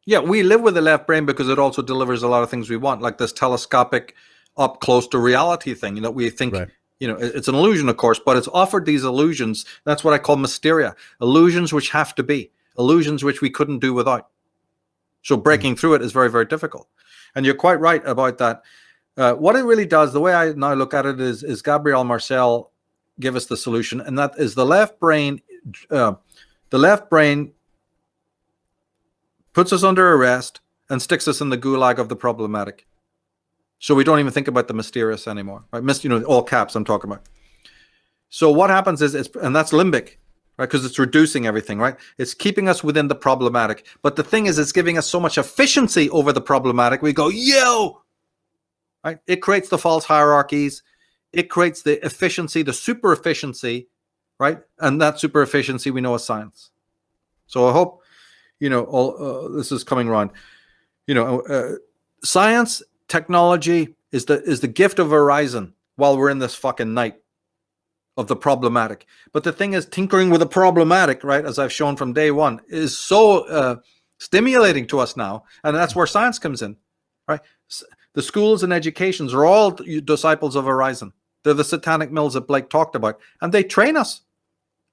Yeah, we live with the left brain because it also delivers a lot of things we want, like this telescopic, up close to reality thing. We think, Right. it's an illusion, of course, but it's offered these illusions. That's what I call mysteria, illusions which have to be, illusions which we couldn't do without. So breaking through it is very, very difficult. And you're quite right about that. What it really does, the way I now look at it is Gabriel Marcel give us the solution, and that is the left brain. The left brain puts us under arrest and sticks us in the gulag of the problematic. So we don't even think about the mysterious anymore, right? All caps I'm talking about. So what happens is, and that's limbic, right? Because it's reducing everything, right? It's keeping us within the problematic. But the thing is, it's giving us so much efficiency over the problematic. We go, yo, right? It creates the false hierarchies. It creates the efficiency, the super efficiency, right? And that super efficiency we know as science. So I hope, this is coming around. Science, technology is the gift of horizon while we're in this fucking night of the problematic. But the thing is, tinkering with the problematic, right, as I've shown from day one, is so stimulating to us now. And that's where science comes in, right? The schools and educations are all disciples of horizon. They're the satanic mills that Blake talked about. And they train us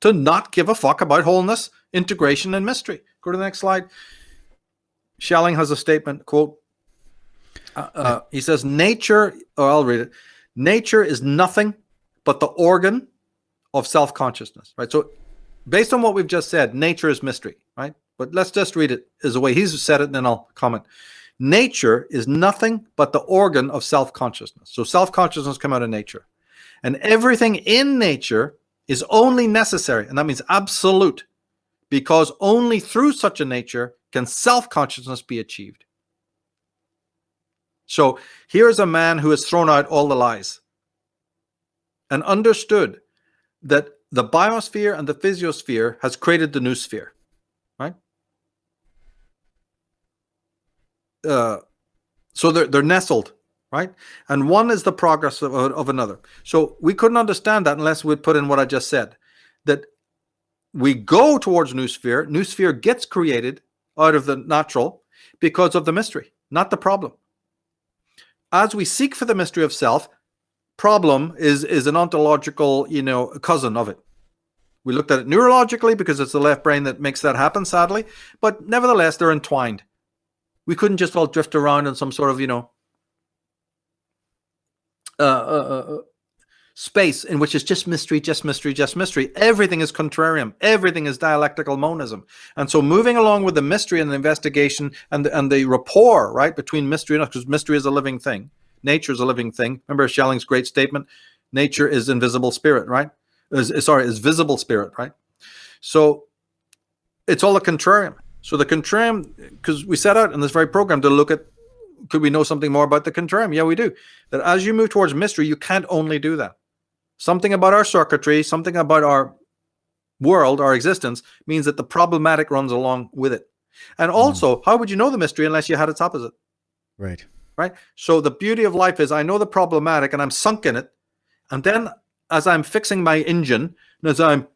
to not give a fuck about wholeness, integration, and mystery. Go to the next slide. Schelling has a statement, quote, he says, I'll read it. Nature is nothing but the organ of self-consciousness, right? So based on what we've just said, nature is mystery, right? But let's just read it as a way he's said it, and then I'll comment. Nature is nothing but the organ of self-consciousness. So self-consciousness come out of nature. And everything in nature is only necessary, and that means absolute, because only through such a nature can self-consciousness be achieved. So here's a man who has thrown out all the lies and understood that the biosphere and the physiosphere has created the noosphere, right? So they're nestled, right? And one is the progress of another. So we couldn't understand that unless we'd put in what I just said, that we go towards noosphere. Noosphere gets created out of the natural because of the mystery, not the problem. As we seek for the mystery of self, problem is an ontological, cousin of it. We looked at it neurologically because it's the left brain that makes that happen, sadly. But nevertheless, they're entwined. We couldn't just all drift around in some sort of, space in which it's just mystery, just mystery, just mystery. Everything is contrarium. Everything is dialectical monism. And so moving along with the mystery and the investigation and the rapport, right, between mystery and us, because mystery is a living thing. Nature is a living thing. Remember Schelling's great statement, nature is invisible spirit, right? Is visible spirit, right? So it's all a contrarium. So the contrarium, because we set out in this very program to look at, could we know something more about the contrarium? Yeah, we do. That as you move towards mystery, you can't only do that. Something about our circuitry, something about our world, our existence, means that the problematic runs along with it. And also, how would you know the mystery unless you had its opposite? Right. Right? So the beauty of life is I know the problematic and I'm sunk in it. And then as I'm fixing my engine, and as I'm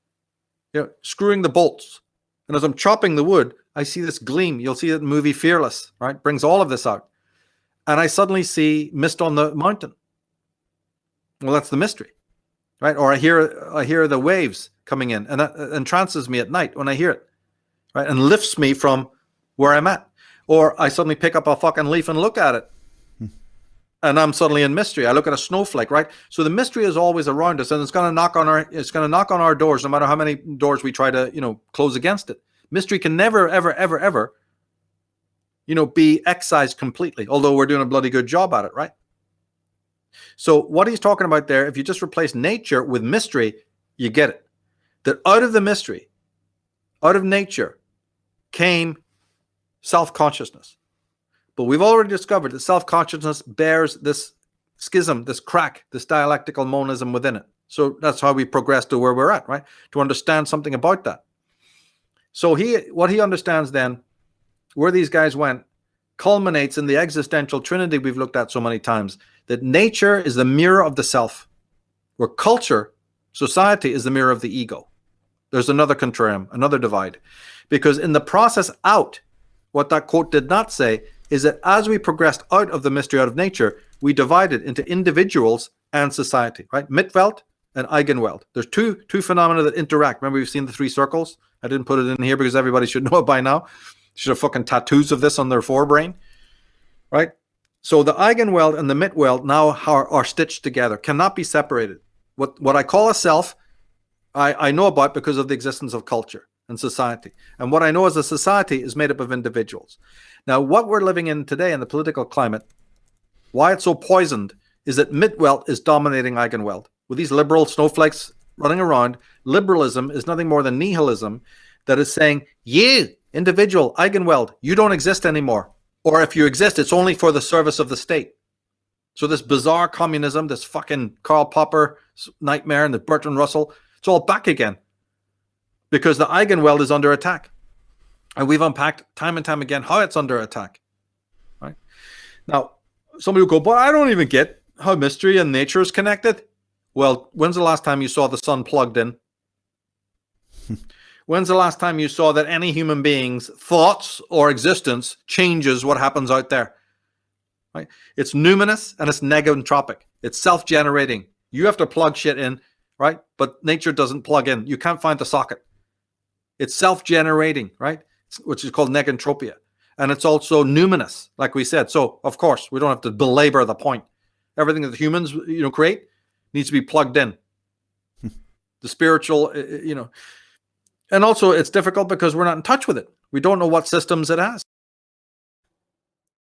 screwing the bolts, and as I'm chopping the wood, I see this gleam. You'll see it in the movie Fearless, right? Brings all of this out. And I suddenly see mist on the mountain. Well, that's the mystery, right? Or I hear the waves coming in, and that entrances me at night when I hear it, right? And lifts me from where I'm at. Or I suddenly pick up a fucking leaf and look at it. And I'm suddenly in mystery. I look at a snowflake, right? So the mystery is always around us, and it's going to knock on our doors, no matter how many doors we try to, close against it. Mystery can never, ever, ever, ever, be excised completely, although we're doing a bloody good job at it, right? So what he's talking about there, if you just replace nature with mystery, you get it. That out of the mystery, out of nature, came self-consciousness. But we've already discovered that self-consciousness bears this schism, this crack, this dialectical monism within it. So that's how we progress to where we're at, right? To understand something about that. So what he understands then, where these guys went, culminates in the existential trinity we've looked at so many times, that nature is the mirror of the self, where culture, society, is the mirror of the ego. There's another contrarium, another divide. Because in the process out, what that quote did not say is that as we progressed out of the mystery out of nature, we divided into individuals and society, right? Mitwelt and Eigenwelt. There's two phenomena that interact. Remember, we've seen the three circles? I didn't put it in here because everybody should know it by now. Should have fucking tattoos of this on their forebrain, right? So the Eigenwelt and the Mitwelt now are stitched together, cannot be separated. What I call a self, I know about because of the existence of culture and society. And what I know as a society is made up of individuals. Now, what we're living in today in the political climate, why it's so poisoned, is that Mitwelt is dominating Eigenwelt. With these liberal snowflakes running around, liberalism is nothing more than nihilism that is saying, you, individual, Eigenwelt, you don't exist anymore. Or if you exist, it's only for the service of the state. So this bizarre communism, this fucking Karl Popper nightmare and the Bertrand Russell, it's all back again. Because the Eigenwelt is under attack. And we've unpacked time and time again how it's under attack. Right? Now, somebody will go, but I don't even get how mystery and nature is connected. Well, when's the last time you saw the sun plugged in? When's the last time you saw that any human being's thoughts or existence changes what happens out there? Right? It's numinous and it's negentropic. It's self-generating. You have to plug shit in, right? But nature doesn't plug in. You can't find the socket. It's self-generating, right? Which is called negentropia. And it's also numinous, like we said. So, of course, we don't have to belabor the point. Everything that humans, create needs to be plugged in. The spiritual, And also it's difficult because we're not in touch with it. We don't know what systems it has.